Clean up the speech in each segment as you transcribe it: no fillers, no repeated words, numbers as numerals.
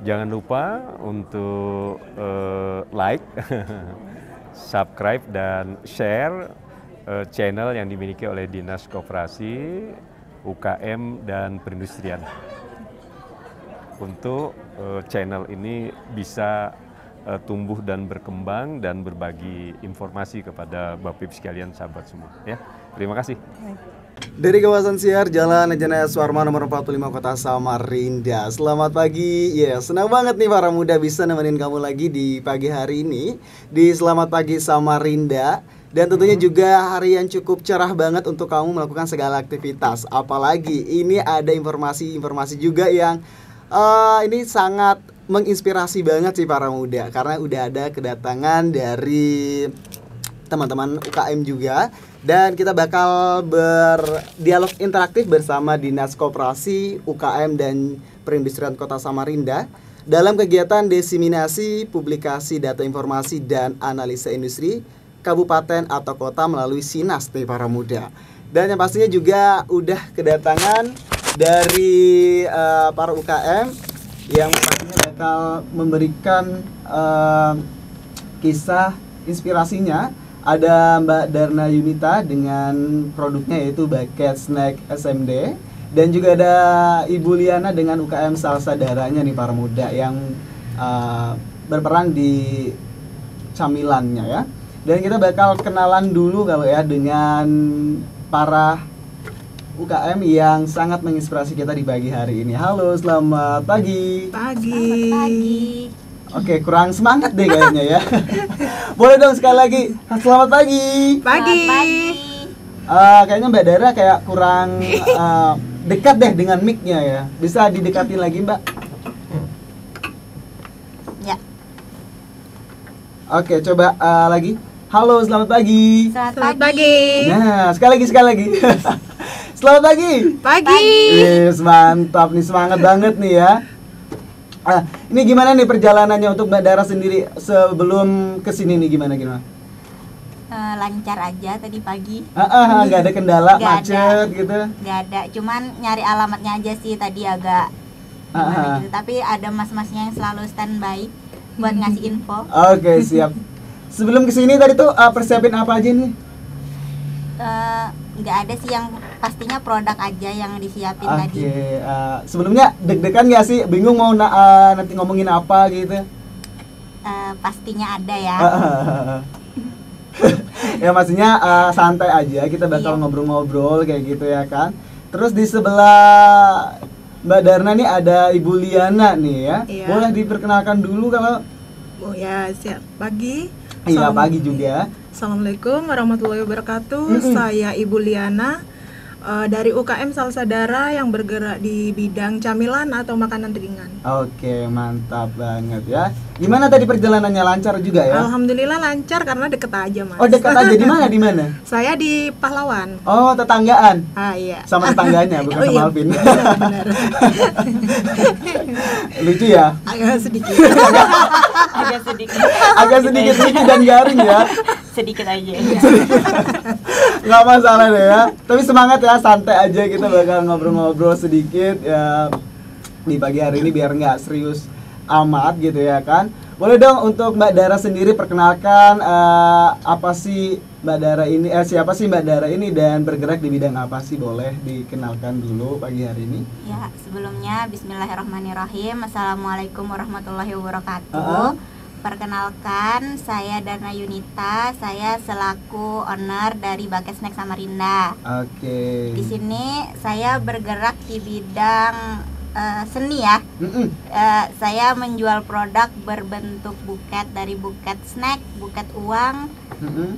Jangan lupa untuk like, subscribe dan share channel yang dimiliki oleh Dinas Koperasi, UKM dan Perindustrian. Untuk channel ini bisa tumbuh dan berkembang dan berbagi informasi kepada Bapak Ibu sekalian, sahabat semua. Ya, terima kasih. Dari kawasan Siar, Jalan Ejenaya Suwarma nomor 45 Kota Samarinda. Selamat pagi. Ya, senang banget nih para muda bisa nemenin kamu lagi di pagi hari ini di Selamat Pagi Samarinda. Dan tentunya juga hari yang cukup cerah banget untuk kamu melakukan segala aktivitas. Apalagi ini ada informasi juga yang ini sangat menginspirasi banget sih para muda, karena udah ada kedatangan dari teman-teman UKM juga. Dan kita bakal berdialog interaktif bersama Dinas Koperasi, UKM dan Perindustrian Kota Samarinda dalam kegiatan diseminasi publikasi data informasi dan analisa industri kabupaten atau kota melalui SINAS nih para muda. Dan yang pastinya juga udah kedatangan dari para UKM yang pastinya bakal memberikan kisah inspirasinya. Ada Mbak Darna Yunita dengan produknya yaitu Bucket Snack SMD. Dan juga ada Ibu Liana dengan UKM Salsa Daranya nih para muda yang berperan di camilannya ya. Dan kita bakal kenalan dulu kalau ya dengan para UKM yang sangat menginspirasi kita di pagi hari ini. Halo, selamat pagi. Pagi. Selamat pagi. Oke, kurang semangat deh kayaknya ya. Boleh dong sekali lagi. Selamat pagi. Pagi. Selamat pagi. Kayaknya Mbak Dara kayak kurang dekat deh dengan mic-nya ya. Bisa didekatin lagi, Mbak? Ya. Oke, coba lagi. Halo, selamat pagi. Selamat pagi. Nah, sekali lagi. Selamat pagi. Pagi. Yes, mantap nih, semangat banget nih ya. Ini gimana nih perjalanannya untuk Mbak Dara sendiri sebelum kesini nih gimana? Lancar aja tadi pagi. Nggak ada kendala, Nggak macet ada. gitu? Nggak ada, cuman nyari alamatnya aja sih tadi agak gimana gitu. Tapi ada mas-masnya yang selalu standby buat ngasih info. Oke, siap. Sebelum kesini tadi tuh persiapin apa aja nih? Nggak ada sih, yang pastinya produk aja yang disiapin tadi. Oke, sebelumnya deg-degan nggak sih? Bingung mau nanti ngomongin apa gitu? Pastinya ada ya. Ya maksudnya santai aja, kita bakal Iya. ngobrol-ngobrol kayak gitu ya kan. Terus di sebelah Mbak Darna nih ada Ibu Liana nih ya. Iya. Boleh diperkenalkan dulu kalau Oh ya, siap. Pagi. iya pagi juga. Assalamualaikum warahmatullahi wabarakatuh. Saya Ibu Liana dari UKM Salsa Dara yang bergerak di bidang camilan atau makanan ringan. Oke, mantap banget ya. Gimana tadi perjalanannya, lancar juga ya? Alhamdulillah lancar karena deket aja, Mas. Oh, dekat aja. Di mana? Saya di Pahlawan. Oh, tetanggaan. Iya. Sama tetangganya, bukan Oh, sama iya. Alvin. Benar. Lucu ya? Agak sedikit. Agak sedikit. Agak sedikit lucu dan garing ya. Sedikit aja. Nggak masalah deh ya. Tapi semangat ya, santai aja, kita bakal ngobrol-ngobrol sedikit ya di pagi hari ini biar nggak serius amat gitu ya kan. Boleh dong untuk Mbak Dara sendiri perkenalkan apa sih Mbak Dara ini, siapa sih Mbak Dara ini dan bergerak di bidang apa sih, boleh dikenalkan dulu pagi hari ini. Ya, sebelumnya bismillahirrahmanirrahim. Assalamualaikum warahmatullahi wabarakatuh. Perkenalkan, saya Darna Yunita. Saya selaku owner dari Bucket Snack Samarinda. Oke. Di sini saya bergerak di bidang seni ya. Saya menjual produk berbentuk buket, dari buket snack, buket uang,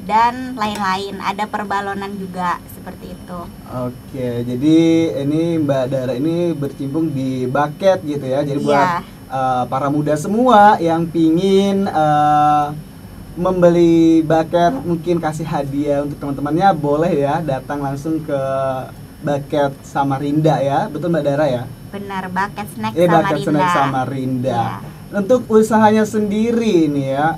dan lain-lain. Ada perbalonan juga seperti itu. Oke, jadi ini Mbak Dara ini bercimpung di bucket gitu ya. Jadi buat para muda semua yang pingin membeli bucket, mungkin kasih hadiah untuk teman-temannya, boleh ya datang langsung ke Bucket Samarinda ya. Betul Mbak Dara ya? Benar, Bucket Snack Bucket Samarinda. Snack Samarinda. Ya. Untuk usahanya sendiri nih ya,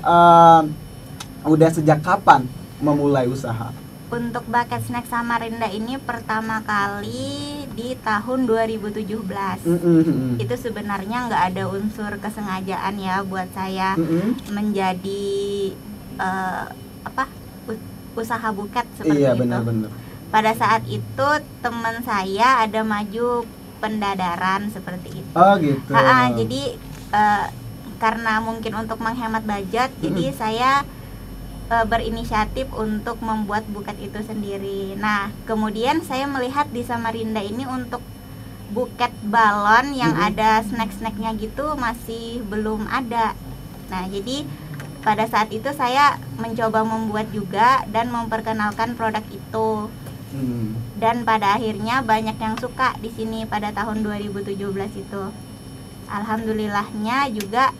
udah sejak kapan memulai usaha? Untuk bucket snack Samarinda ini pertama kali di tahun 2017. Itu sebenarnya nggak ada unsur kesengajaan ya buat saya menjadi usaha buket seperti Iya, itu. benar-benar. Pada saat itu teman saya ada maju pendadaran seperti itu. Oh gitu. Jadi karena mungkin untuk menghemat budget, jadi saya berinisiatif untuk membuat buket itu sendiri. Nah, kemudian saya melihat di Samarinda ini untuk buket balon yang ada snack-snacknya gitu masih belum ada. Nah, jadi pada saat itu saya mencoba membuat juga dan memperkenalkan produk itu. Dan pada akhirnya banyak yang suka di sini pada tahun 2017 itu. Alhamdulillahnya juga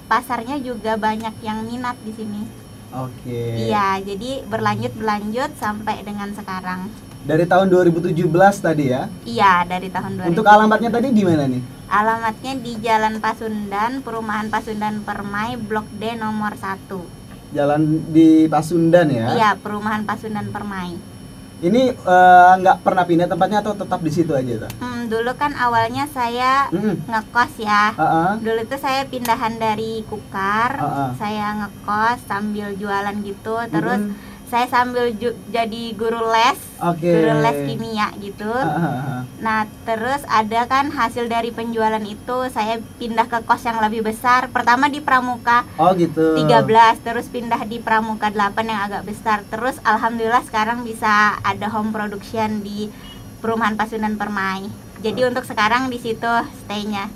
pasarnya juga banyak yang minat di sini. Oke. Iya, jadi berlanjut sampai dengan sekarang. Dari tahun 2017 tadi ya? Iya, dari tahun 2017. Untuk alamatnya tadi di mana nih? Alamatnya di Jalan Pasundan, Perumahan Pasundan Permai, Blok D nomor 1. Jalan di Pasundan ya? Iya, Perumahan Pasundan Permai. Ini nggak pernah pindah tempatnya atau tetap di situ aja tuh? Dulu kan awalnya saya ngekos ya. Dulu itu saya pindahan dari Kukar, saya ngekos sambil jualan gitu. Terus saya sambil jadi guru les, guru les kimia gitu. Nah, terus ada kan hasil dari penjualan itu saya pindah ke kos yang lebih besar. Pertama di Pramuka 13, terus pindah di Pramuka 8 yang agak besar. Terus alhamdulillah sekarang bisa ada home production di Perumahan Pasundan Permai. Jadi untuk sekarang di situ stay-nya.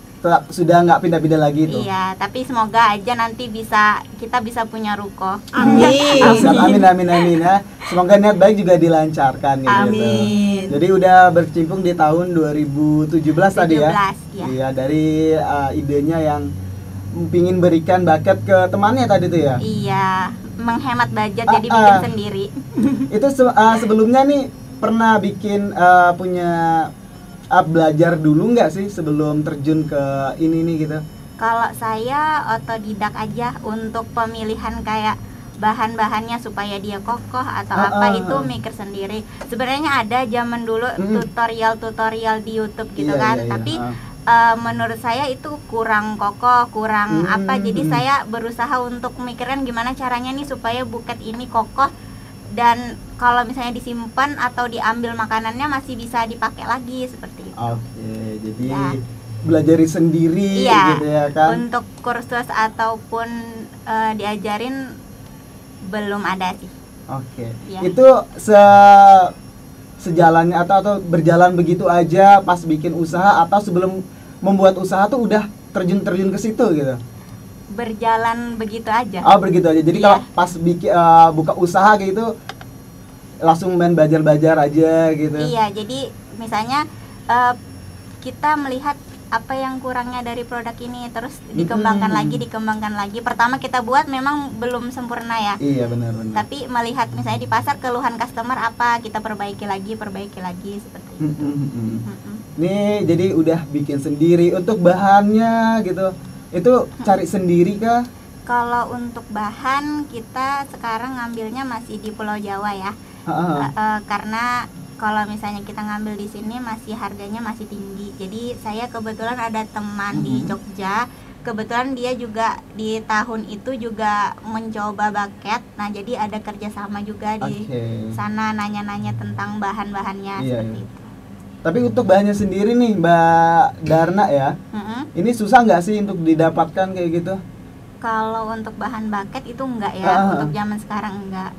Sudah nggak pindah-pindah lagi tuh? Iya, tapi semoga aja nanti kita bisa punya ruko. Amin. Amin ya. Semoga niat baik juga dilancarkan gitu. Amin. Jadi udah berkecimpung di tahun 2017 tadi ya? Ya. Iya, dari idenya yang pingin berikan bucket ke temannya tadi tuh ya? Iya, menghemat budget jadi bikin sendiri. Itu sebelumnya nih pernah bikin punya belajar dulu nggak sih sebelum terjun ke ini nih gitu? Kalau saya otodidak aja untuk pemilihan kayak bahan-bahannya supaya dia kokoh atau apa itu mikir sendiri. Sebenarnya ada zaman dulu tutorial di YouTube gitu tapi menurut saya itu kurang kokoh, kurang apa. Jadi saya berusaha untuk memikirkan gimana caranya nih supaya buket ini kokoh dan kalau misalnya disimpan atau diambil makanannya masih bisa dipakai lagi seperti itu. Oke, jadi belajar sendiri gitu ya kan? Untuk kursus ataupun diajarin belum ada sih. Oke. Itu sejalannya atau berjalan begitu aja pas bikin usaha atau sebelum membuat usaha tuh udah terjun ke situ gitu? Berjalan begitu aja. Oh, begitu aja. Jadi kalau pas bikin buka usaha gitu langsung main belajar aja gitu. Iya, jadi misalnya kita melihat apa yang kurangnya dari produk ini terus dikembangkan lagi. Pertama kita buat memang belum sempurna ya. Iya, benar. Tapi melihat misalnya di pasar keluhan customer apa, kita perbaiki lagi seperti itu. Nih, jadi udah bikin sendiri. Untuk bahannya gitu. Itu cari sendiri kah? Kalau untuk bahan kita sekarang ngambilnya masih di Pulau Jawa ya. Karena kalau misalnya kita ngambil di sini masih harganya masih tinggi. Jadi saya kebetulan ada teman di Jogja. Kebetulan dia juga di tahun itu juga mencoba bucket. Nah, jadi ada kerjasama juga di sana nanya-nanya tentang bahan-bahannya seperti itu. Tapi untuk bahannya sendiri nih Mbak Darna ya, ini susah nggak sih untuk didapatkan kayak gitu? Kalau untuk bahan bucket itu enggak ya, untuk zaman sekarang enggak.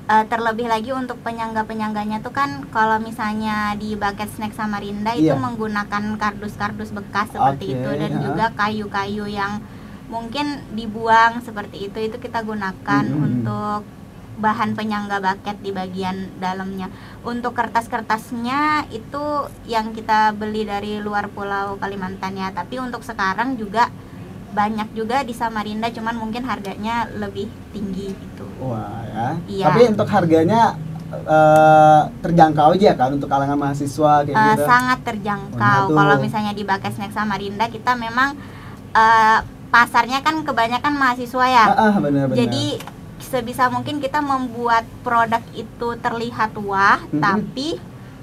Terlebih lagi untuk penyangga-penyangganya tuh kan kalau misalnya di bucket snack Samarinda itu menggunakan kardus-kardus bekas seperti itu dan juga kayu-kayu yang mungkin dibuang seperti itu kita gunakan untuk bahan penyangga bucket di bagian dalamnya. Untuk kertas-kertasnya itu yang kita beli dari luar Pulau Kalimantan ya. Tapi untuk sekarang juga banyak juga di Samarinda, cuman mungkin harganya lebih tinggi gitu. Wah ya. Iya. Tapi untuk harganya terjangkau aja kan untuk kalangan mahasiswa kayak gitu. Sangat terjangkau. Kalau misalnya di bucket snack Samarinda kita memang pasarnya kan kebanyakan mahasiswa ya. Benar. Jadi sebisa mungkin kita membuat produk itu terlihat wah, tapi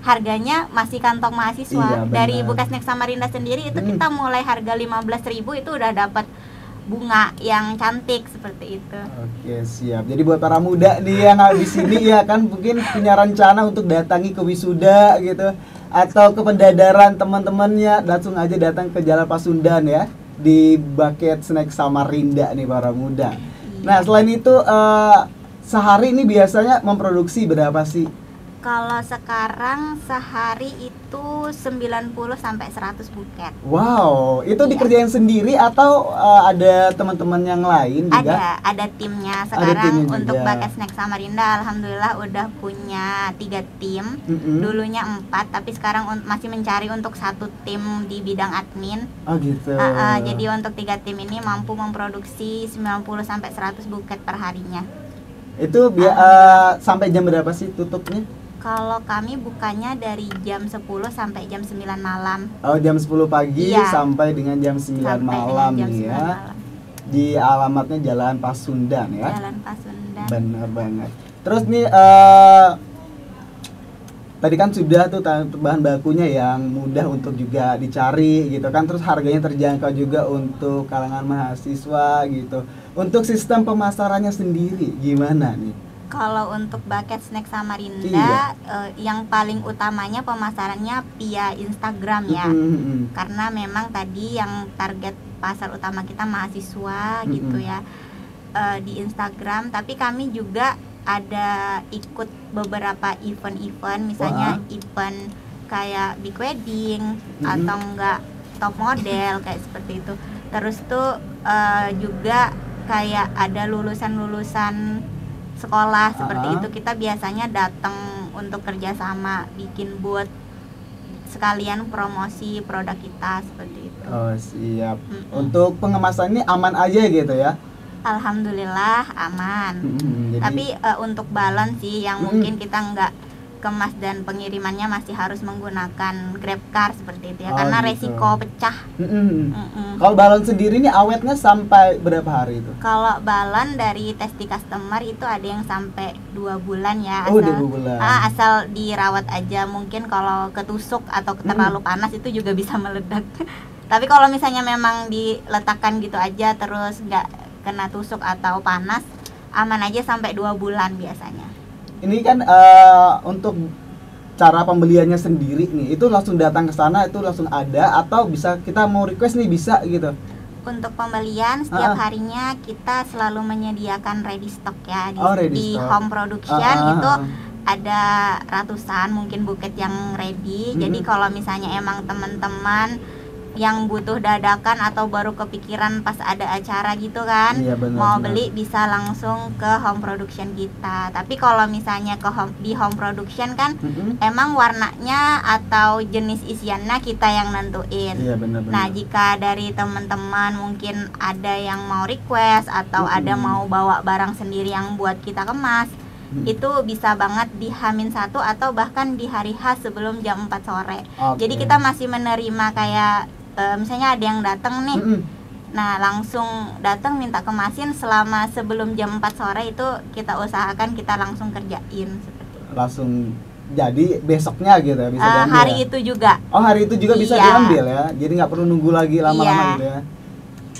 harganya masih kantong mahasiswa. Iya, Dari benar. Buket Snack Samarinda sendiri itu kita mulai harga 15.000 itu udah dapat bunga yang cantik seperti itu. Oke, siap. Jadi buat para muda nih yang habis ini ya kan mungkin punya rencana untuk datangi ke wisuda gitu atau ke pendadaran teman-temannya, langsung aja datang ke Jalan Pasundan ya di Buket Snack Samarinda nih para muda. Nah, selain itu sehari ini biasanya memproduksi berapa sih? Kalau sekarang sehari itu 90 sampai 100 buket. Wow, itu Iya. dikerjain sendiri atau ada teman-teman yang lain juga? Ada timnya sekarang. timnya juga. Untuk Buket Snack Samarinda alhamdulillah udah punya 3 tim. Dulunya 4 tapi sekarang masih mencari untuk 1 tim di bidang admin. Oh gitu. Jadi untuk 3 tim ini mampu memproduksi 90 sampai 100 buket per harinya. Itu sampai jam berapa sih tutupnya? Kalau kami bukanya dari jam 10 sampai jam 9 malam. Oh, jam 10 pagi Iya. sampai dengan jam 9 Sampai malam dengan jam nih 9 ya. malam. Di alamatnya Jalan Pasundan ya. Jalan Pasundan. Benar banget. Terus nih tadi kan sudah tuh bahan bakunya yang mudah untuk juga dicari gitu kan, terus harganya terjangkau juga untuk kalangan mahasiswa gitu. Untuk sistem pemasarannya sendiri gimana nih? Kalau untuk Buket Snack Samarinda, Iya. yang paling utamanya pemasarannya via Instagram ya. Karena memang tadi yang target pasar utama kita mahasiswa gitu ya, di Instagram. Tapi kami juga ada ikut beberapa event-event, misalnya event kayak big wedding atau enggak top model kayak seperti itu. Terus tuh juga kayak ada lulusan-lulusan sekolah seperti itu, kita biasanya datang untuk kerjasama bikin booth sekalian promosi produk kita seperti itu. Oh siap. Untuk pengemasan ini aman aja gitu ya? Alhamdulillah aman. Jadi, Tapi untuk balon sih yang mungkin kita nggak kemas dan pengirimannya masih harus menggunakan Grab Car seperti itu ya, Oh, karena gitu. resiko pecah. Kalau balon sendiri ini awetnya sampai berapa hari itu? Kalau balon dari testi customer itu ada yang sampai 2 bulan ya, Oh, asal 2 bulan. asal dirawat aja. Mungkin kalau ketusuk atau terlalu panas itu juga bisa meledak. Tapi kalau misalnya memang diletakkan gitu aja terus nggak kena tusuk atau panas, aman aja sampai 2 bulan biasanya. Ini kan untuk cara pembeliannya sendiri nih, itu langsung datang ke sana itu langsung ada atau bisa kita mau request nih bisa gitu? Untuk pembelian setiap harinya kita selalu menyediakan ready stock ya di, Oh, ready di stock. home production itu ada ratusan mungkin buket yang ready. Jadi kalau misalnya emang teman-teman yang butuh dadakan atau baru kepikiran pas ada acara gitu kan, Iya, benar, mau benar. beli bisa langsung ke home production kita. Tapi kalau misalnya di home production kan emang warnanya atau jenis isiannya kita yang nentuin. Iya benar-benar. Nah, jika dari teman-teman mungkin ada yang mau request atau ada mau bawa barang sendiri yang buat kita kemas, itu bisa banget di H-1 atau bahkan di hari H sebelum jam 4 sore. Oke. Jadi kita masih menerima kayak misalnya ada yang datang nih. Nah, langsung datang minta kemasin selama sebelum jam 4 sore itu kita usahakan kita langsung kerjain seperti itu. Langsung jadi besoknya gitu ya bisa diambil Hari ya? itu juga. Oh, hari itu juga bisa Iya. diambil ya. Jadi nggak perlu nunggu lagi lama-lama Iya. gitu ya.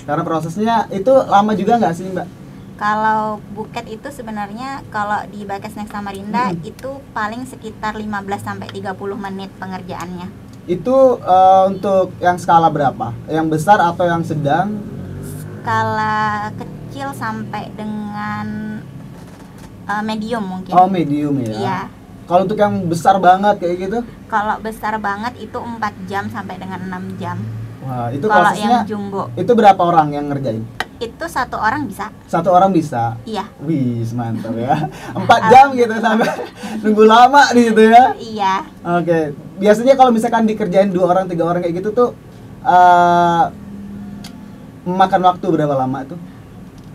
Karena prosesnya itu lama juga nggak sih, Mbak? Kalau buket itu sebenarnya kalau di Buket Snack Samarinda itu paling sekitar 15 sampai 30 menit pengerjaannya. Itu untuk yang skala berapa? Yang besar atau yang sedang? Skala kecil sampai dengan medium mungkin. Oh, medium ya. Iya. Kalau untuk yang besar banget kayak gitu? Kalau besar banget itu 4 jam sampai dengan 6 jam. Wah, itu Kalau prosesnya yang jumbo itu berapa orang yang ngerjain? itu 1 orang bisa. 1 orang bisa? Iya. Wih, mantap ya. 4 jam gitu sampai nunggu lama gitu ya. Iya. Oke, biasanya kalau misalkan dikerjain 2 orang, 3 orang kayak gitu tuh memakan waktu berapa lama tuh?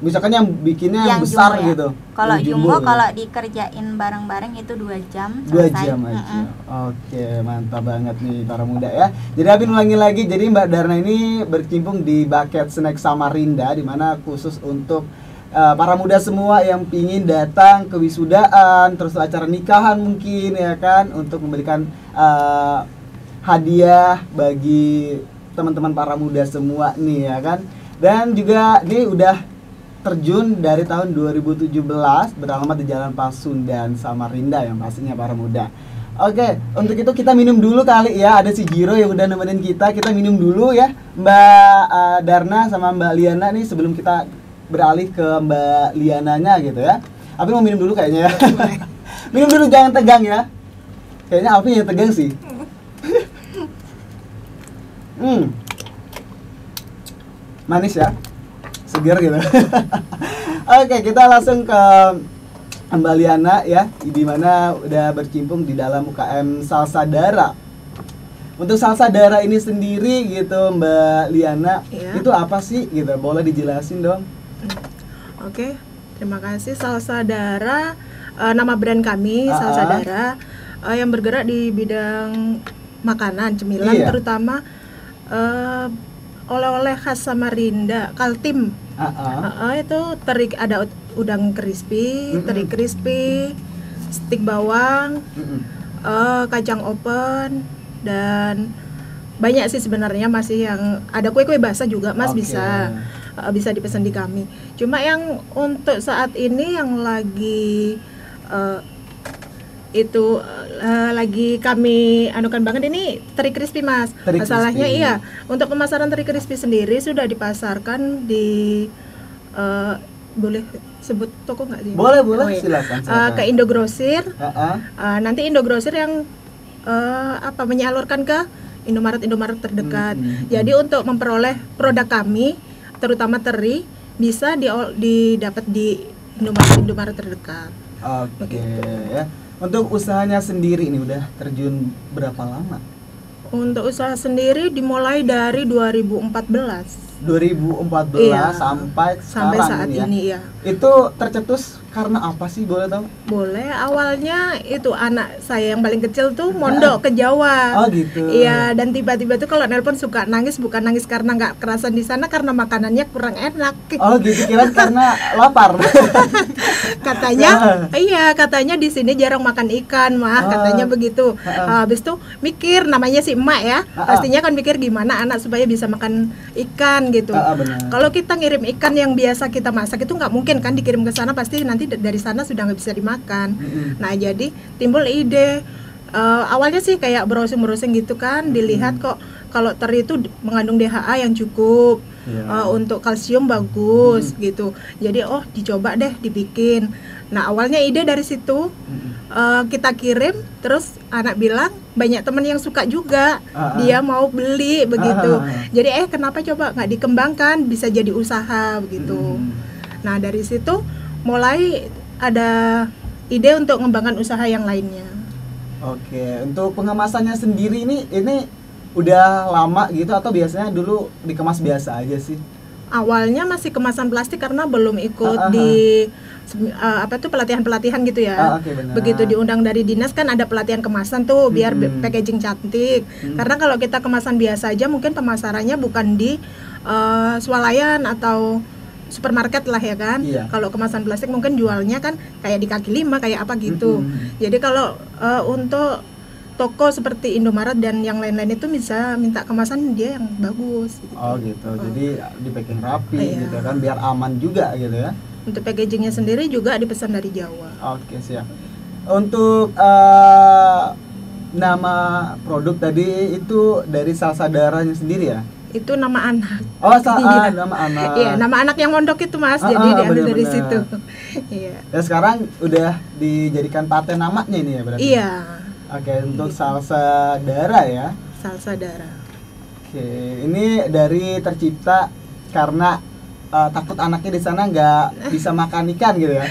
Misalkan yang bikinnya yang besar jumbo ya. gitu. Kalau Yang jumbo gitu. kalau dikerjain bareng-bareng itu 2 jam 2 selesai. jam aja. Oke, mantap banget nih para muda ya. Jadi Abin ulangi lagi, jadi Mbak Darna ini berkecimpung di Buket Snack Samarinda di mana khusus untuk para muda semua yang pingin datang ke wisudaan, terus acara nikahan mungkin ya kan, untuk memberikan hadiah bagi teman-teman para muda semua nih ya kan. Dan juga ini udah terjun dari tahun 2017, beralamat di Jalan Pasundan Samarinda yang pastinya para muda. Oke, untuk itu kita minum dulu kali ya. Ada si Jiro yang udah nemenin kita. Kita minum dulu ya, Mbak Darna sama Mbak Liana nih, sebelum kita beralih ke Mbak Liananya gitu ya. Alfi mau minum dulu kayaknya ya. Minum dulu, jangan tegang ya. Kayaknya Alfi yang tegang sih. Manis ya, segar gitu. Oke, kita langsung ke Mbak Liana ya, di mana udah berkecimpung di dalam UKM Salsa Dara. Untuk Salsa Dara ini sendiri gitu, Mbak Liana, itu apa sih gitu? Boleh dijelasin dong? Oke, terima kasih. Salsa Dara, nama brand kami Salsa Dara, yang bergerak di bidang makanan, cemilan, terutama oleh-oleh khas Samarinda, Kaltim. Itu teri, ada udang crispy, teri crispy, stik bawang, kacang open, dan banyak sih sebenarnya, masih yang ada kue-kue basah juga Mas. Bisa dipesan di kami. Cuma yang untuk saat ini yang lagi lagi kami anukan banget ini teri crispy Mas. Masalahnya iya, untuk pemasaran teri crispy sendiri sudah dipasarkan di boleh sebut toko nggak sih? Boleh, silakan. Ke Indogrosir. Nanti Indogrosir yang menyalurkan ke Indomaret terdekat. Jadi untuk memperoleh produk kami, terutama teri, bisa didapat di Indomaret terdekat. Oke. Ya. Untuk usahanya sendiri ini udah terjun berapa lama? Untuk usaha sendiri dimulai dari 2014. Sampai saat ini ya. Itu tercetus karena apa sih, boleh tahu? Boleh. Awalnya itu anak saya yang paling kecil tuh mondok ke Jawa. Oh gitu. Iya, dan tiba-tiba tuh kalau nelpon suka nangis, bukan nangis karena nggak kerasan di sana, karena makanannya kurang enak. Oh gitu, kira karena lapar. Katanya di sini jarang makan ikan, mah katanya begitu. Habis tuh mikir, namanya si emak ya, pastinya kan mikir gimana anak supaya bisa makan ikan gitu. Kalau kita ngirim ikan yang biasa kita masak itu nggak mungkin kan dikirim ke sana, pasti nanti dari sana sudah nggak bisa dimakan. Nah jadi timbul ide, awalnya sih kayak browsing gitu kan, dilihat kok kalau teri itu mengandung DHA yang cukup, untuk kalsium bagus gitu. Jadi dicoba deh dibikin. Nah awalnya ide dari situ, kita kirim, terus anak bilang banyak teman yang suka juga, dia mau beli begitu. Jadi kenapa coba nggak dikembangkan, bisa jadi usaha begitu. Nah dari situ mulai ada ide untuk mengembangkan usaha yang lainnya. Oke, untuk pengemasannya sendiri ini udah lama gitu atau biasanya dulu dikemas biasa aja sih? Awalnya masih kemasan plastik karena belum ikut di pelatihan-pelatihan gitu ya. Begitu diundang dari dinas kan ada pelatihan kemasan tuh biar packaging cantik. Karena kalau kita kemasan biasa aja mungkin pemasarannya bukan di swalayan atau supermarket lah ya kan. Kalau kemasan plastik mungkin jualnya kan kayak di kaki lima, kayak apa gitu. Jadi kalau untuk toko seperti Indomaret dan yang lain-lain itu bisa minta kemasan dia yang bagus gitu. Oh gitu. Jadi di packing rapi gitu kan, biar aman juga gitu ya. Untuk packagingnya sendiri juga dipesan dari Jawa. Oke, siap. Untuk nama produk tadi itu dari Salsa Daranya sendiri ya? Itu nama anak. Nama anak. Iya, nama anak yang mondok itu Mas. Jadi diambil dari situ. Iya. Ya sekarang udah dijadikan paten namanya ini ya berarti? Iya. Oke, untuk Salsa Dara ya. Salsa Dara. Oke, ini dari tercipta karena takut anaknya di sana nggak bisa makan ikan gitu ya?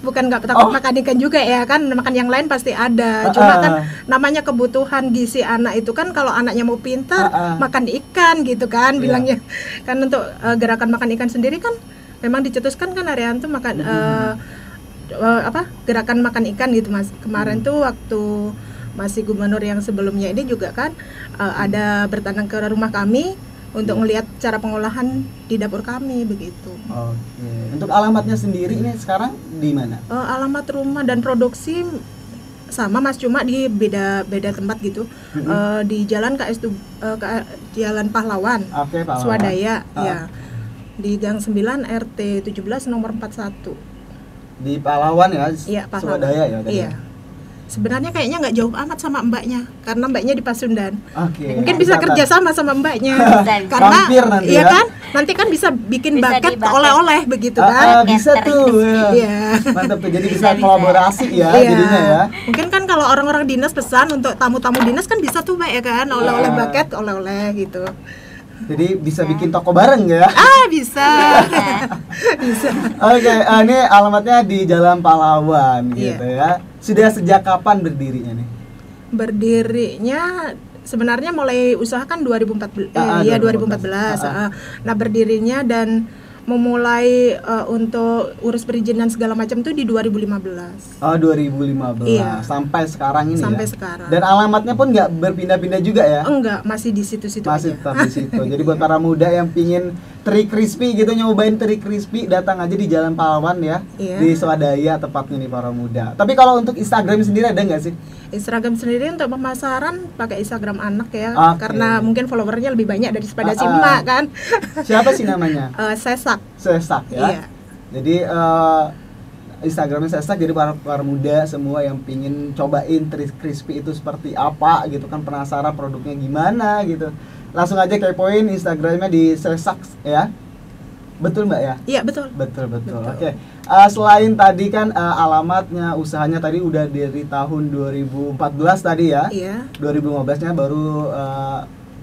Bukan nggak takut makan ikan juga ya kan, makan yang lain pasti ada. Cuma kan namanya kebutuhan gizi anak itu kan, kalau anaknya mau pintar makan ikan gitu kan bilangnya. Kan untuk gerakan makan ikan sendiri kan memang dicetuskan kan Arianto makan gerakan makan ikan gitu Mas. Kemarin tuh waktu masih gubernur yang sebelumnya ini juga kan ada bertandang ke rumah kami, untuk ngelihat cara pengolahan di dapur kami begitu. Oke. Untuk alamatnya sendiri ini sekarang di mana? Alamat rumah dan produksi sama Mas, cuma di beda tempat gitu. Di Jalan Jalan Pahlawan. Oke, Pahlawan. Swadaya, ya. Di Gang 9 RT 17 nomor 41. Di Pahlawan ya? Iya, Pahlawan. Swadaya ya? Iya. Sebenarnya kayaknya nggak jauh amat sama mbaknya, karena mbaknya di Pasundan. Oke. Mungkin bisa kerja sama mbaknya, Bisa. karena Mampir nanti iya ya. kan, nanti kan bisa bikin Bisa bucket di-bucket. oleh-oleh begitu kan. Bisa tuh. Iya. Mantap tuh. Jadi bisa Bisa. kolaborasi ya Iya. jadinya ya. Mungkin kan kalau orang-orang dinas pesan untuk tamu-tamu dinas kan bisa tuh mbak ya kan, oleh-oleh bucket, oleh-oleh gitu. Jadi bisa bikin toko bareng ya. Bisa. Bisa. Oke, ini alamatnya di Jalan Pahlawan Iya. gitu ya. Sudah sejak kapan berdirinya nih? Berdirinya sebenarnya mulai usaha kan 2014. 2014. 2014. Nah, berdirinya dan memulai untuk urus perizinan segala macam tuh di 2015. Oh, 2015. Iya. Sampai sekarang ini Sampai ya. sekarang. Dan alamatnya pun nggak berpindah-pindah juga ya? Enggak, masih di situ-situ Masih aja. tetap di situ. Jadi buat para muda yang pingin teri crispy gitu, nyobain teri crispy, datang aja di Jalan Pahlawan ya. Iya. Di Swadaya tepatnya nih para muda. Tapi kalau untuk Instagram sendiri ada nggak sih? Instagram sendiri untuk pemasaran pakai Instagram anak ya, Oke. karena mungkin followernya lebih banyak daripada si Ah, ah. emak kan. Siapa sih namanya? Sesak. Sesak ya. Iya. Jadi Instagramnya Sesak, jadi para muda semua yang pingin cobain teri crispy itu seperti apa gitu kan, penasaran produknya gimana gitu, langsung aja kepoin Instagramnya di Sesak ya. Betul Mbak ya? Iya, betul. Betul. Betul. Oke. Selain tadi kan alamatnya, usahanya tadi udah dari tahun 2014 tadi ya. Iya. 2015-nya baru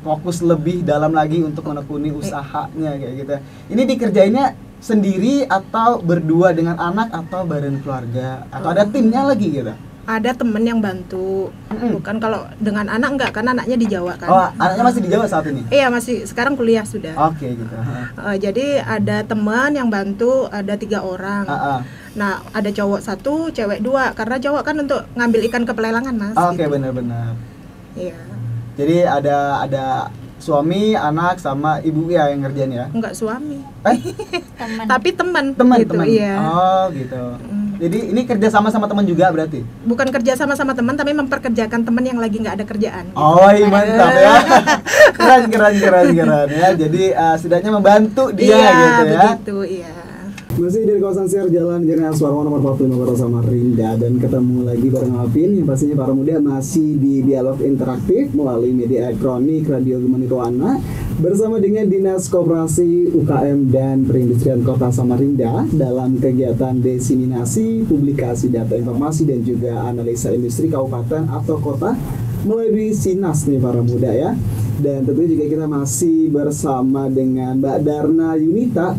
fokus lebih dalam lagi untuk menekuni usahanya kayak gitu. Ini dikerjainnya sendiri atau berdua dengan anak atau bareng keluarga atau ada timnya lagi gitu? Ada temen yang bantu. Bukan kalau dengan anak enggak, karena anaknya di Jawa kan. Oh, anaknya masih di Jawa saat ini? Iya, masih sekarang kuliah sudah. Oke gitu. Jadi ada teman yang bantu, ada 3 orang. Nah, ada cowok 1, cewek 2, karena cowok kan untuk ngambil ikan ke pelelangan Mas. Oke, gitu. benar-benar. Iya. Jadi ada suami, anak sama ibu ya yang ngerjain ya? Enggak suami. Teman. Tapi teman gitu, Teman. iya. Oh, gitu. Jadi ini kerja sama teman juga berarti? Bukan kerja sama teman, tapi memperkerjakan teman yang lagi nggak ada kerjaan. Gitu. Oh, mantap ya. keren ya. Jadi setidaknya membantu dia Iya, gitu ya. begitu, iya. Masih dari kawasan siar Jalan Jenderal Suwarmo nomor 45 Kota Samarinda, dan ketemu lagi bareng Alvin yang pastinya para muda masih di dialog interaktif melalui media elektronik Radio Gemanitoana bersama dengan Dinas Koperasi UKM dan Perindustrian Kota Samarinda dalam kegiatan diseminasi publikasi data informasi dan juga analisa industri kabupaten atau kota melalui Sinas nih para muda ya. Dan tentunya juga kita masih bersama dengan Mbak Darna Yunita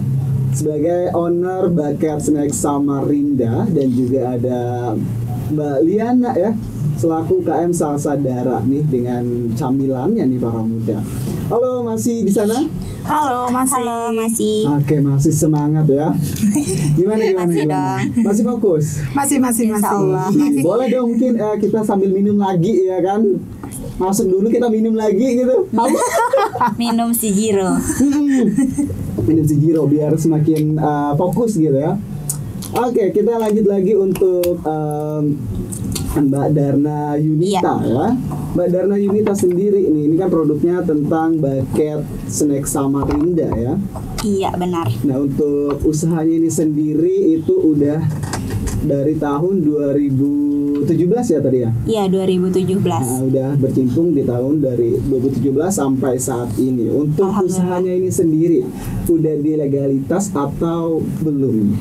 sebagai owner Bucket Snack Samarinda, dan juga ada Mbak Liana ya selaku KM Salsadara nih dengan camilannya nih para muda. Halo, masih di sana? Halo, masih. Halo, masih. Oke, masih semangat ya. Gimana? Masih dong. Masih fokus? Masih. Insya Allah. Boleh dong mungkin kita sambil minum lagi ya kan? Masuk dulu kita minum lagi gitu. Minum si Jiro. Minum si Jiro biar semakin fokus gitu ya. Oke, kita lanjut lagi untuk Mbak Darna Yunita ya. Mbak Darna Yunita sendiri ini kan produknya tentang Bucket Snack Samarinda ya. Iya, benar. Nah, untuk usahanya ini sendiri itu udah dari tahun 2017 ya tadi ya? Iya, 2017. Nah, udah bercimpung di tahun dari 2017 sampai saat ini. Untuk usahanya ini sendiri udah di legalitas atau belum?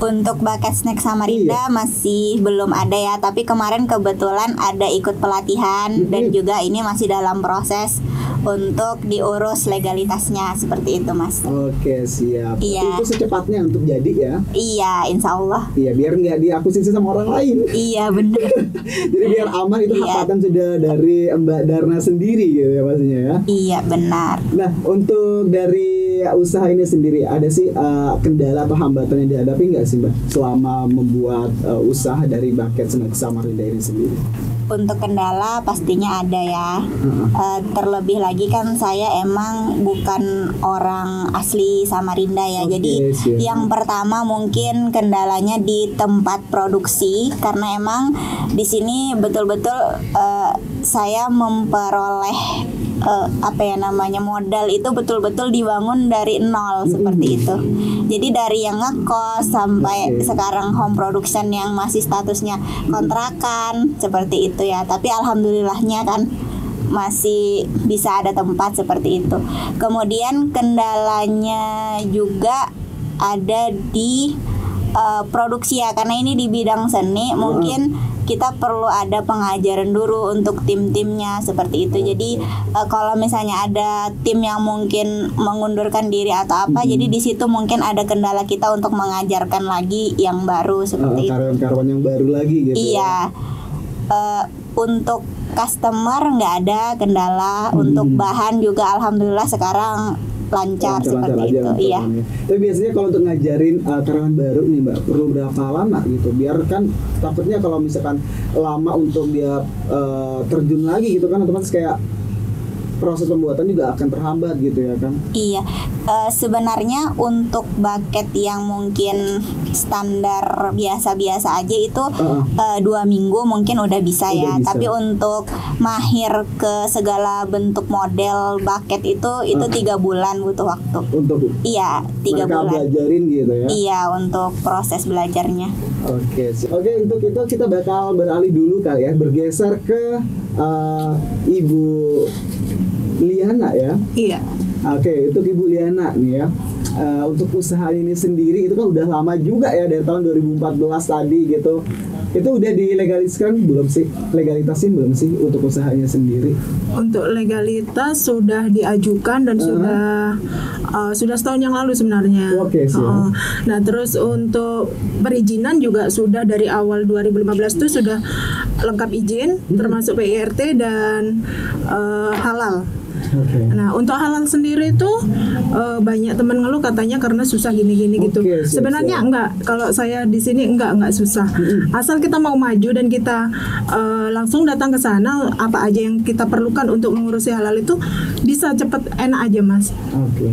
Untuk Bucket Snack Samarinda masih belum ada ya, tapi kemarin kebetulan ada ikut pelatihan dan juga ini masih dalam proses untuk diurus legalitasnya, seperti itu Mas. Oke, siap. Iya. Itu secepatnya untuk jadi ya? Iya, insya Allah. Iya, biar nggak diakuisisi sama orang lain. Iya, benar. Jadi biar aman, itu hak Iya. paten sudah dari Mbak Darna sendiri gitu ya pastinya ya. Iya, benar. Nah, untuk dari usaha ini sendiri ada sih kendala atau hambatan yang dihadapi nggak sih Mbak selama membuat usaha dari Bucket Snack Samarinda ini sendiri? Untuk kendala pastinya ada ya. Terlebih lagi lagi kan saya emang bukan orang asli Samarinda ya. Jadi yang pertama mungkin kendalanya di tempat produksi, karena emang di sini betul-betul saya memperoleh modal itu betul-betul dibangun dari nol seperti itu. Jadi dari yang ngekos sampai sekarang home production yang masih statusnya kontrakan seperti itu ya. Tapi alhamdulillahnya kan masih bisa ada tempat seperti itu. Kemudian kendalanya juga ada di produksi ya, karena ini di bidang seni mungkin kita perlu ada pengajaran dulu untuk tim-timnya seperti itu. Jadi kalau misalnya ada tim yang mungkin mengundurkan diri atau apa, jadi di situ mungkin ada kendala kita untuk mengajarkan lagi yang baru seperti itu. Karyawan-karyawan yang baru lagi gitu. Iya. Untuk customer nggak ada kendala, untuk bahan juga alhamdulillah sekarang lancar seperti itu. Iya. Tapi biasanya kalau untuk ngajarin karyawan baru nih Mbak, perlu berapa lama gitu? Biar kan takutnya kalau misalkan lama untuk dia terjun lagi gitu kan, otomatis kayak proses pembuatan juga akan terhambat gitu ya kan? Iya, sebenarnya untuk bucket yang mungkin standar biasa-biasa aja itu 2 minggu mungkin udah bisa ya. Tapi untuk mahir ke segala bentuk model bucket itu 3 bulan butuh waktu. Untuk 3 bulan. Belajarin gitu ya? Iya, untuk proses belajarnya. Oke, untuk itu kita bakal beralih dulu kali ya, bergeser ke Ibu Liana ya. Iya. Oke, untuk Ibu Liana nih ya. Untuk usaha ini sendiri itu kan udah lama juga ya, dari tahun 2014 tadi gitu. Itu udah dilegaliskan belum sih? Legalitasin belum sih untuk usahanya sendiri? Untuk legalitas sudah diajukan dan sudah setahun yang lalu sebenarnya. Oke, siap. Nah, terus untuk perizinan juga sudah dari awal 2015 itu sudah lengkap izin, termasuk PIRT dan halal. Okay. Nah, untuk halal sendiri itu banyak teman ngeluh katanya karena susah gini-gini gitu. Sebenarnya enggak, kalau saya di sini enggak susah. Asal kita mau maju dan kita langsung datang ke sana, apa aja yang kita perlukan untuk mengurusi halal itu bisa cepet, enak aja, Mas. Oke.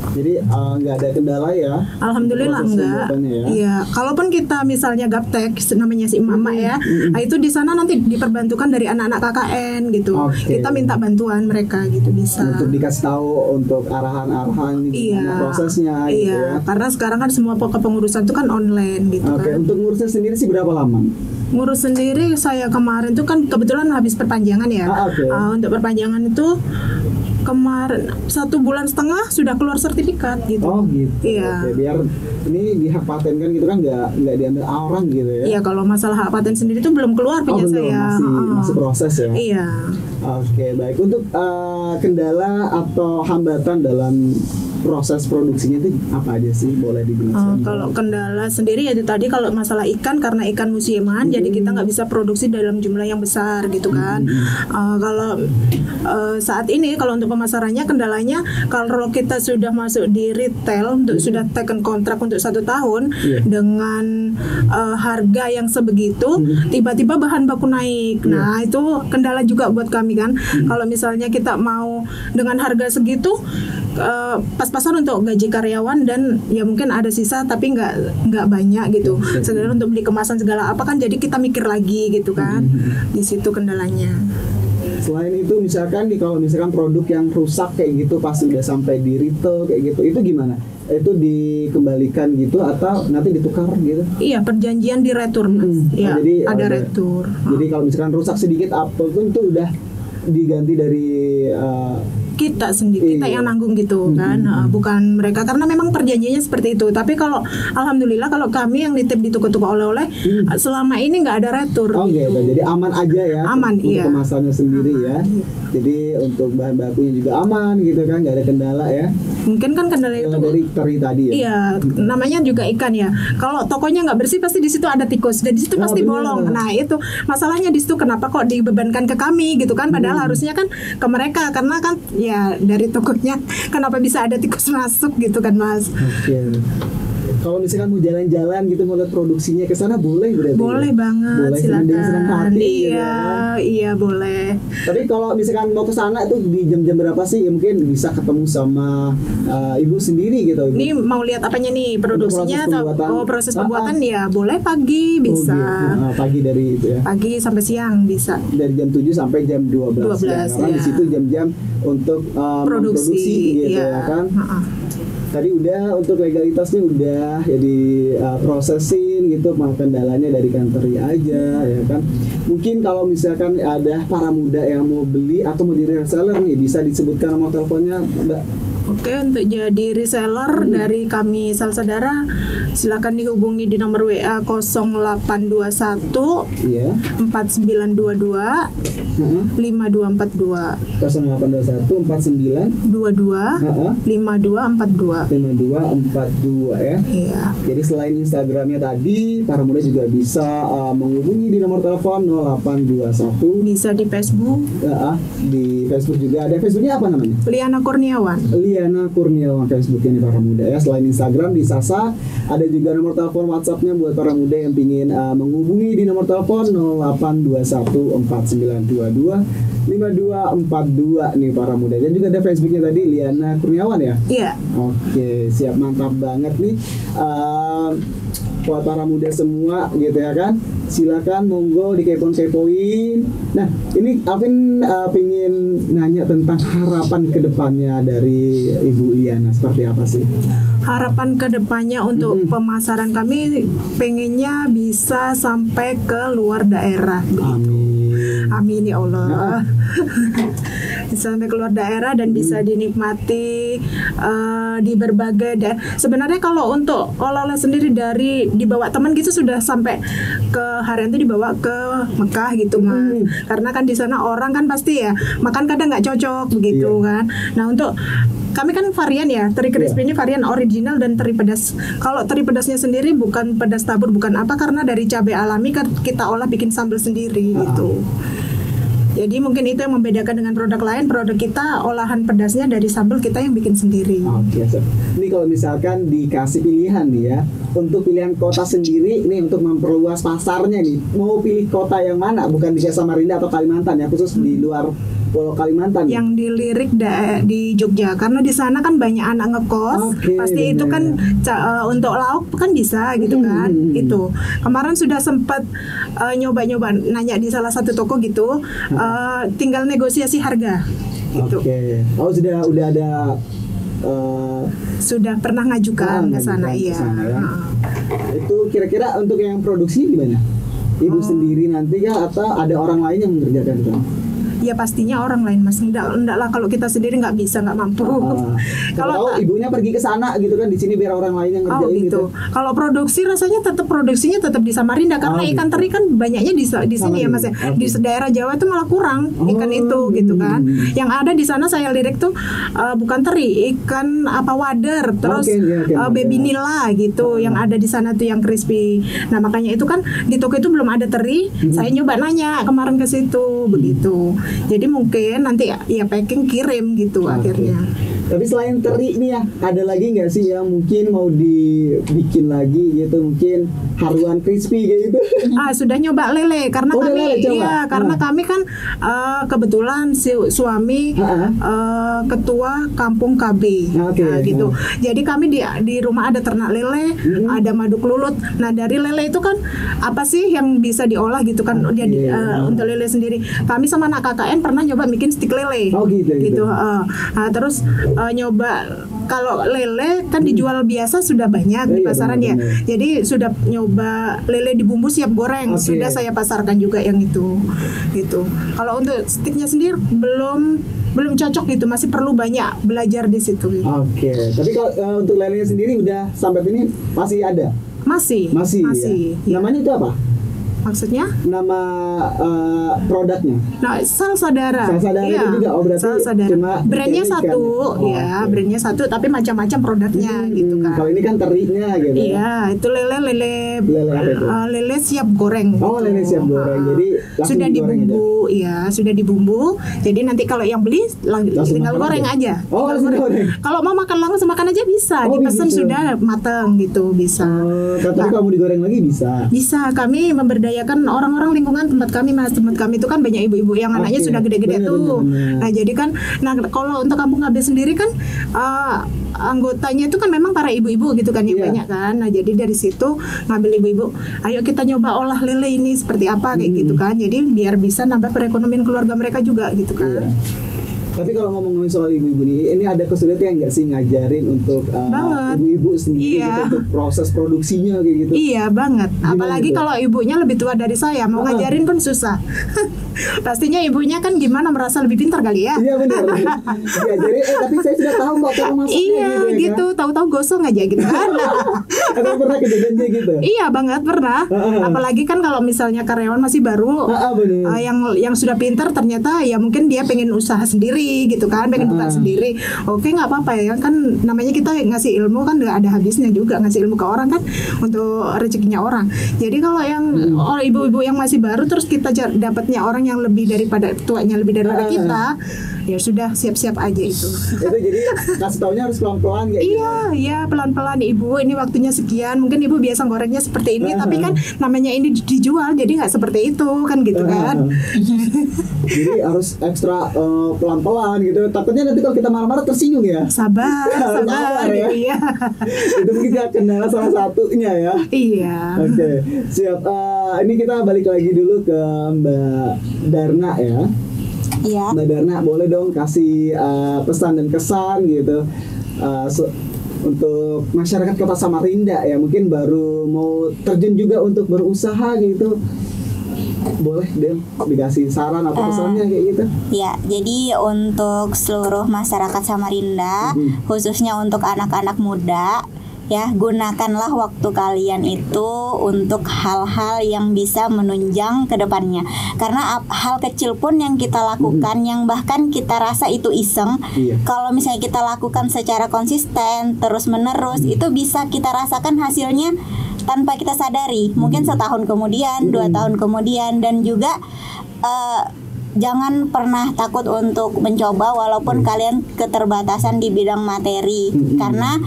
Jadi nggak ada kendala ya? Alhamdulillah enggak. Iya, kalaupun kita misalnya gaptek, namanya si mama ya, itu di sana nanti diperbantukan dari anak-anak KKN gitu. Kita minta bantuan mereka gitu bisa. Untuk dikasih tahu untuk arahan-arahan gimana prosesnya. Iya, gitu ya. karena sekarang kan semua kepengurusan itu kan online gitu kan. Untuk ngurusnya sendiri sih berapa lama? Ngurus sendiri saya kemarin tuh kan kebetulan habis perpanjangan ya. Untuk perpanjangan itu kemarin 1,5 bulan sudah keluar sertifikat gitu. Oh gitu. Iya. Oke, biar ini dihak patenkan gitu kan nggak diambil orang gitu ya. Iya, kalau masalah hak paten sendiri itu belum keluar punya saya. Masih proses ya. Iya. Oke, baik. Untuk kendala atau hambatan dalam proses produksinya itu apa aja sih, boleh dijelaskan? Kalau kendala sendiri ya itu tadi, kalau masalah ikan, karena ikan musiman jadi kita nggak bisa produksi dalam jumlah yang besar gitu kan. Kalau saat ini kalau untuk pemasarannya kendalanya, kalau kita sudah masuk di retail untuk sudah taken kontrak untuk 1 tahun dengan harga yang sebegitu, tiba-tiba bahan baku naik. Nah itu kendala juga buat kami kan. Kalau misalnya kita mau dengan harga segitu pas-pasan untuk gaji karyawan dan ya mungkin ada sisa tapi nggak banyak gitu. Sebenarnya untuk beli kemasan segala apa kan, jadi kita mikir lagi gitu kan. Di situ kendalanya. Selain itu misalkan kalau misalkan produk yang rusak kayak gitu pas udah sampai di retail kayak gitu, itu gimana? Itu dikembalikan gitu atau nanti ditukar gitu? Iya, perjanjian di retur Mas. Ya, jadi ada retur. Jadi kalau misalkan rusak sedikit apapun itu udah diganti dari kita sendiri, kita yang nanggung gitu kan, bukan mereka, karena memang perjanjiannya seperti itu. Tapi kalau alhamdulillah kalau kami yang nitip di toko-toko oleh-oleh selama ini nggak ada retur. Gitu. Jadi aman aja ya. Aman, untuk kemasannya sendiri ya. Jadi untuk bahan bakunya juga aman gitu kan, nggak ada kendala ya. Mungkin kan kendala itu dari teri tadi ya. Iya, namanya juga ikan ya. Kalau tokonya nggak bersih pasti di situ ada tikus dan di situ pasti bolong. Nah itu masalahnya di situ, kenapa kok dibebankan ke kami gitu kan? Padahal harusnya kan ke mereka, karena kan ya dari tokonya kenapa bisa ada tikus masuk gitu kan Mas. Kalau misalkan mau jalan-jalan gitu mau lihat produksinya ke sana boleh berarti? Boleh banget, boleh, silakan. senang hati, Iya, gitu kan? iya boleh. Tapi kalau misalkan mau ke sana tuh di jam-jam berapa sih? Ya, mungkin bisa ketemu sama ibu sendiri gitu. Ibu. Ini mau lihat apanya nih, produksinya atau proses pembuatan ya boleh pagi bisa. Pagi dari itu ya. Pagi sampai siang bisa. Dari jam 7 sampai jam 12 ya. Karena di situ jam-jam untuk produksi gitu ya kan. Tadi udah untuk legalitasnya udah jadi prosesin gitu, kendalanya dari kantori aja ya kan. Mungkin kalau misalkan ada para muda yang mau beli atau mau jadi reseller nih, bisa disebutkan nomor teleponnya Mbak. Oke, untuk jadi reseller dari kami Salsadara, silakan dihubungi di nomor WA 0821 Iya. 4922 5242 0821 49 22 5242. 5242 ya. Iya. Jadi selain Instagramnya tadi, para muda juga bisa menghubungi di nomor telepon 0821. Bisa di Facebook. Di Facebook juga ada. Facebooknya apa namanya? Liana Kurniawan. Liana Kurniawan Facebooknya nih para muda ya. Selain Instagram di Sasa, ada juga nomor telepon WhatsAppnya buat para muda yang ingin menghubungi di nomor telepon 0821 4922 5242 nih para muda. Dan juga ada Facebooknya tadi Liana Kurniawan ya. Iya. Oke, siap, mantap banget nih. Buat para muda semua gitu ya kan, silakan monggo dikepoin. Nah, ini Alvin pingin nanya tentang harapan kedepannya dari Ibu Liana seperti apa sih? Harapan kedepannya untuk pemasaran kami pengennya bisa sampai ke luar daerah. Amin. Amin ya Allah. Bisa sampai keluar daerah dan bisa dinikmati di berbagai daerah. Sebenarnya kalau untuk oleh-oleh sendiri dari dibawa teman gitu sudah sampai ke harian itu dibawa ke Mekah gitu Mas. Karena kan di sana orang kan pasti ya makan kadang nggak cocok begitu kan. Nah untuk kami kan varian ya, teri crispy ini varian original dan teri pedas. Kalau teri pedasnya sendiri bukan pedas tabur, bukan apa, karena dari cabai alami kan kita olah bikin sambal sendiri gitu. Jadi mungkin itu yang membedakan dengan produk lain. Produk kita olahan pedasnya dari sambal kita yang bikin sendiri. Oke, so. Ini kalau misalkan dikasih pilihan nih ya, untuk pilihan kota sendiri, ini untuk memperluas pasarnya nih, mau pilih kota yang mana? Bukan di Samarinda atau Kalimantan ya, khusus di luar Pulau Kalimantan. Yang dilirik di Jogja, karena di sana kan banyak anak ngekos. Pasti itu kan untuk lauk kan bisa gitu kan. Itu kemarin sudah sempat nyoba-nyoba nanya di salah satu toko gitu. Tinggal negosiasi harga. Gitu. Oke. Oh udah ada. Sudah pernah ngajukan ke sana, iya. Ya. Itu kira-kira untuk yang produksi gimana? Ibu sendiri nanti kah atau ada orang lain yang mengerjakan itu? Ya pastinya orang lain Mas. Enggak lah kalau kita sendiri nggak bisa, nggak mampu. Kalau ibunya pergi ke sana gitu kan, di sini biar orang lain yang ngerjain gitu. Kalau produksinya tetap di Samarinda karena ikan teri kan banyaknya di sini ya Mas ya. Di daerah Jawa itu malah kurang ikan itu gitu kan. Yang ada di sana saya lirik tuh bukan teri, ikan apa wader, terus baby nila gitu. Yang ada di sana tuh yang crispy. Nah makanya itu kan di toko itu belum ada teri. Saya nyoba nanya kemarin ke situ begitu. Jadi mungkin nanti ya packing kirim gitu akhirnya. Tapi selain teri nih ya, ada lagi nggak sih yang mungkin mau dibikin lagi gitu, mungkin haruan crispy kayak gitu? Sudah nyoba lele karena karena kami kan kebetulan si suami ketua kampung KB gitu. Jadi kami di rumah ada ternak lele, ada madu kelulut. Nah dari lele itu kan apa sih yang bisa diolah gitu kan? Untuk lele sendiri, kami sama anak KKN pernah nyoba bikin stik lele. Gitu. Terus nyoba kalau lele kan dijual biasa sudah banyak di pasaran ya. Jadi sudah nyoba lele dibumbu siap goreng, sudah saya pasarkan juga yang itu. Gitu. Kalau untuk stiknya sendiri belum cocok gitu, masih perlu banyak belajar di situ. Gitu. Tapi kalau untuk lelenya sendiri udah sampai ini masih ada? Masih. Ya? Namanya itu apa? Maksudnya? Nama produknya. Nah, Sal Saudara. Sal Saudara Iya, itu juga, berarti Sal Saudara. cuma Brandnya ikan. satu, Oh, oke. brandnya satu, tapi macam-macam produknya gitu kan. Kalau ini kan terinya gitu. Iya, itu lele apa itu? lele siap goreng. Oh, lele siap goreng. Jadi langsung sudah digoreng dibumbu, iya, sudah dibumbu. Jadi nanti kalau yang beli Langsung tinggal makan goreng aja. Oh, Tinggal langsung goreng. Kalau mau makan langsung makan aja bisa, Oh, dipesan bisa. sudah matang gitu, bisa. Tapi kamu digoreng lagi bisa. Bisa, kami memberdayakan orang-orang lingkungan tempat kami, Mas. Tempat kami itu kan banyak ibu-ibu yang anaknya Oke, sudah gede-gede benar, tuh. benar. Nah, jadi kan, kalau untuk kampung KB sendiri kan anggotanya itu kan memang para ibu-ibu gitu kan yang Iya. banyak kan. Nah, jadi dari situ ngambil ibu-ibu, ayo kita nyoba olah lele ini seperti apa kayak gitu kan. Jadi biar bisa nambah perekonomian keluarga mereka juga gitu kan. Iya. Tapi kalau ngomongin soal ibu-ibu nih, ini ada kesulitan nggak sih ngajarin untuk Banget. ibu-ibu sendiri Iya. gitu, untuk proses produksinya kayak gitu? Iya banget, Gimana apalagi tuh? kalau ibunya lebih tua dari saya, mau ngajarin pun susah. Pastinya ibunya kan gimana merasa lebih pintar kali ya. Iya benar. Diajarin, tapi saya sudah tahu kok cara masaknya Iya ya gitu, kan? tahu-tahu gosong aja gitu kan. Atau pernah kejadiannya gitu? Iya banget pernah. Apalagi kan kalau misalnya karyawan masih baru, Benar. yang sudah pintar ternyata ya mungkin dia pengen usaha sendiri gitu kan, pengen buka sendiri. Oke nggak apa-apa ya kan, namanya kita ngasih ilmu kan nggak ada habisnya juga, ngasih ilmu ke orang kan untuk rezekinya orang. Jadi kalau yang ibu-ibu yang masih baru terus kita dapatnya orang yang lebih daripada tuanya lebih daripada kita, ya sudah siap-siap aja itu. Itu jadi kasih taunya harus pelan-pelan kayak gitu. Iya pelan-pelan ibu, ini waktunya sekian. Mungkin ibu biasa gorengnya seperti ini, tapi kan namanya ini dijual, jadi nggak seperti itu kan gitu kan. Jadi harus ekstra pelan-pelan gitu. Takutnya nanti kalau kita marah-marah tersinggung ya. Sabar Sabar ya. iya. Itu mungkin kendala salah satunya ya. Iya. Oke, siap. Ini kita balik lagi dulu ke Mbak Darna ya. Iya. Mbak Darna, boleh dong kasih pesan dan kesan gitu untuk masyarakat Kota Samarinda ya, mungkin baru mau terjun juga untuk berusaha gitu. Boleh deh dikasih saran atau pesannya kayak gitu. Ya, jadi untuk seluruh masyarakat Samarinda, khususnya untuk anak-anak muda, ya gunakanlah waktu kalian itu untuk hal-hal yang bisa menunjang ke depannya. Karena hal kecil pun yang kita lakukan, yang bahkan kita rasa itu iseng, Iya. kalau misalnya kita lakukan secara konsisten, terus-menerus, itu bisa kita rasakan hasilnya tanpa kita sadari, mungkin setahun kemudian, 2 tahun kemudian. Dan juga jangan pernah takut untuk mencoba walaupun kalian keterbatasan di bidang materi, karena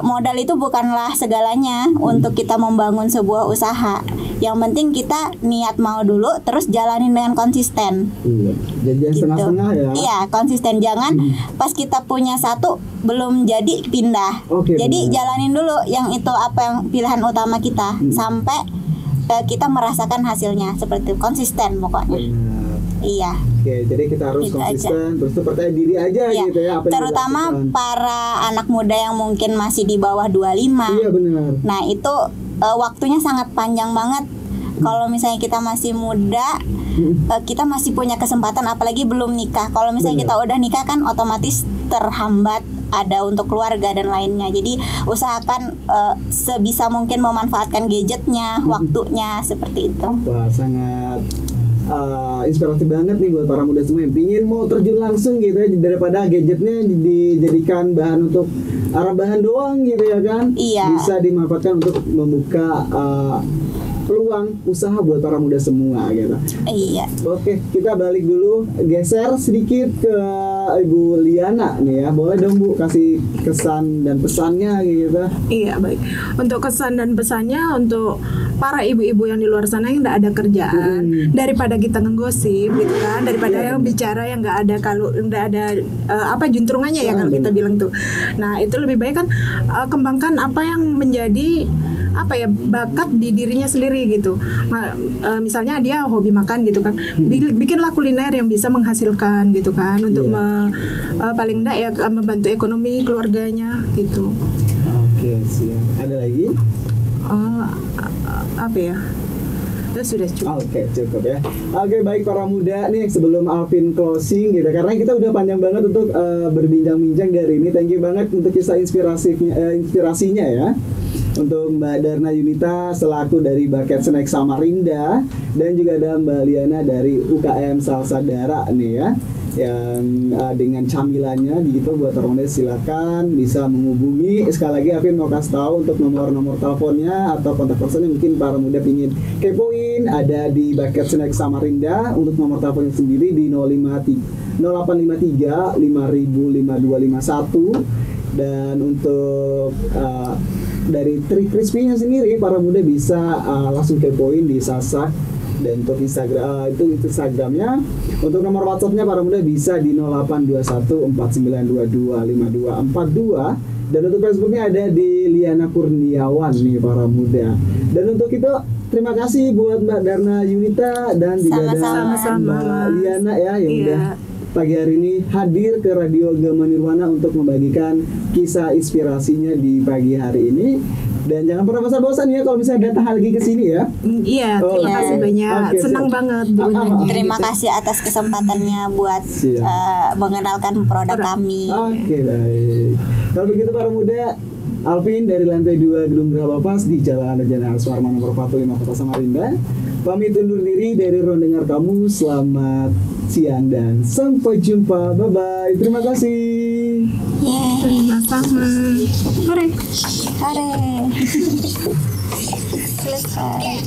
modal itu bukanlah segalanya untuk kita membangun sebuah usaha. Yang penting kita niat mau dulu, terus jalanin dengan konsisten. Iya. Jangan setengah-setengah ya. Iya, konsisten. Jangan pas kita punya satu belum jadi pindah. Oke, Jadi benar. jalanin dulu yang itu, apa yang pilihan utama kita, sampai kita merasakan hasilnya. Seperti itu, konsisten pokoknya. Benar. Iya. Oke, jadi kita harus Gitu konsisten, terus tuh percaya diri aja Iya. gitu ya. Apa yang Terutama dilakukan. para anak muda yang mungkin masih di bawah 25. Iya benar. Nah, itu waktunya sangat panjang banget. Kalau misalnya kita masih muda, kita masih punya kesempatan, apalagi belum nikah. Kalau misalnya kita udah nikah kan otomatis terhambat ada untuk keluarga dan lainnya. Jadi usahakan sebisa mungkin memanfaatkan gadgetnya, waktunya, seperti itu. Wah, sangat inspiratif banget nih buat para muda semua yang pingin mau terjun langsung gitu ya, daripada gadgetnya dijadikan bahan untuk bahan doang gitu ya kan. Iya. Bisa dimanfaatkan untuk membuka peluang usaha buat para muda semua gitu. Iya. Oke, kita balik dulu, geser sedikit ke Ibu Liana nih ya. Boleh dong Bu kasih kesan dan pesannya gitu. Iya baik. Untuk kesan dan pesannya untuk para ibu-ibu yang di luar sana yang tidak ada kerjaan, daripada kita ngenggosip gitu kan, daripada yang bicara yang nggak ada, kalau nggak ada juntrungannya ya kalau kita bilang tuh. Nah itu lebih baik kan kembangkan apa yang menjadi bakat di dirinya sendiri gitu. Misalnya dia hobi makan gitu kan, bikinlah kuliner yang bisa menghasilkan gitu kan, untuk paling enggak ya membantu ekonomi keluarganya gitu. Oke, siap. Ada lagi? Sudah cukup. Oke, cukup ya. Oke, baik para muda nih, sebelum Alvin closing gitu, karena kita udah panjang banget untuk berbincang-bincang dari ini. Thank you banget untuk kisah inspirasinya ya. untuk Mbak Darna Yunita selaku dari Bucket Snack Samarinda, dan juga ada Mbak Liana dari UKM Salsadara nih ya, yang dengan camilannya gitu. Buat orang muda silakan bisa menghubungi. Sekali lagi Afin mau kasih tahu untuk nomor teleponnya atau kontak personnya, mungkin para muda pingin kepoin, ada di Bucket Snack Samarinda. Untuk nomor teleponnya sendiri di 0853 505251, dan untuk dari Tri Crispy-nya sendiri para muda bisa langsung kepoin di Sasak. Dan untuk Instagram itu Instagramnya. Untuk nomor WhatsAppnya para muda bisa di 082149225242. Dan untuk Facebooknya ada di Liana Kurniawan nih para muda. Dan untuk itu terima kasih buat Mbak Darna Yunita dan juga ada Mbak Liana ya yang udah pagi hari ini hadir ke Radio Gema Nirwana untuk membagikan kisah inspirasinya di pagi hari ini. Dan jangan pernah bosan-bosan ya kalau misalnya datang lagi ke sini ya. Iya, terima kasih banyak. Senang banget. Terima kasih atas kesempatannya buat mengenalkan produk kami. Oke, baik. Kalau begitu para muda, Alvin dari lantai 2 Gedung Geraha Bapas di Jalan Jenderal Suwarman nomor 45 Kota Samarinda pamit undur diri dari ruang dengar kamu. Selamat siang dan sampai jumpa. Bye bye. Terima kasih. Sama-sama. Hore. Selesai.